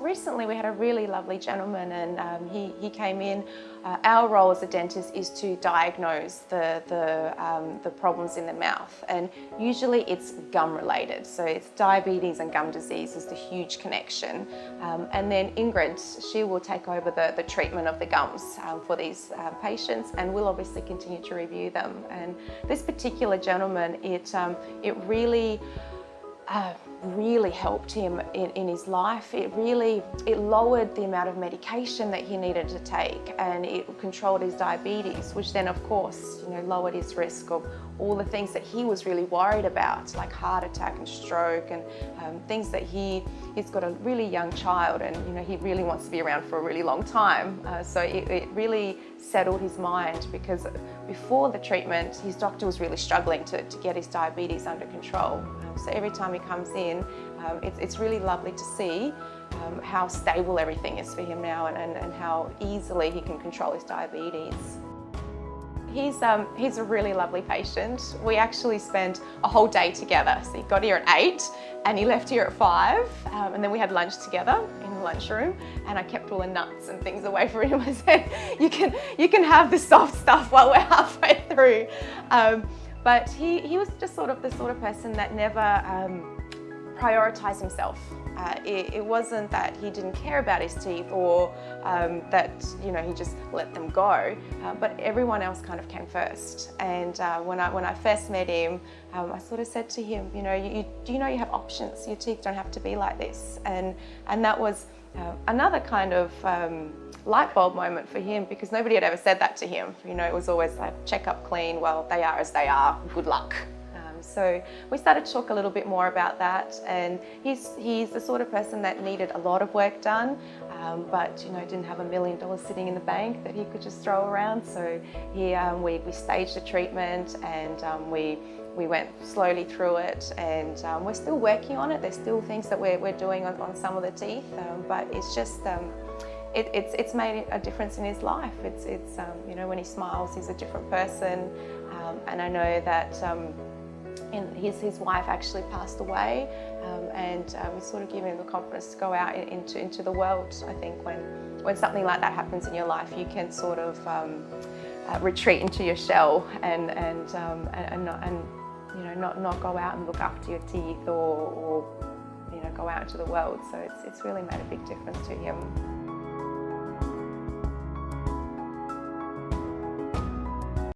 Recently we had a really lovely gentleman, and he came in. Our role as a dentist is to diagnose the problems in the mouth, and usually it's gum related. So it's diabetes and gum disease is the huge connection. And then Ingrid, she will take over the treatment of the gums for these patients, and we'll obviously continue to review them. And this particular gentleman, it really helped him in his life. It lowered the amount of medication that he needed to take, and it controlled his diabetes, which then of course, lowered his risk of all the things that he was really worried about, like heart attack and stroke, and things that he's got a really young child, and he really wants to be around for a really long time. So it really settled his mind, because before the treatment, his doctor was really struggling to get his diabetes under control. So every time he comes in, it's really lovely to see how stable everything is for him now, and how easily he can control his diabetes. He's a really lovely patient. We actually spent a whole day together. So he got here at 8 and he left here at 5, and then we had lunch together in the lunchroom, and I kept all the nuts and things away from him. I said, you can have the soft stuff while we're halfway through. But he was just the sort of person that never prioritized himself. It wasn't that he didn't care about his teeth, or that he just let them go, but everyone else kind of came first. And when I first met him, I sort of said to him, do you know you have options? Your teeth don't have to be like this. And that was another kind of light bulb moment for him, because nobody had ever said that to him. It was always like, check up clean, well, they are as they are, good luck. So we started to talk a little bit more about that, and he's the sort of person that needed a lot of work done, but didn't have $1 million sitting in the bank that he could just throw around. So we staged the treatment, and we went slowly through it, and we're still working on it. There's still things that we're doing on some of the teeth, but it's just it's made a difference in his life. It's when he smiles, he's a different person, and I know that. His wife actually passed away, and we sort of given him the confidence to go out into the world. I think when something like that happens in your life, you can sort of retreat into your shell and not go out and look after your teeth, or go out into the world. So it's really made a big difference to him.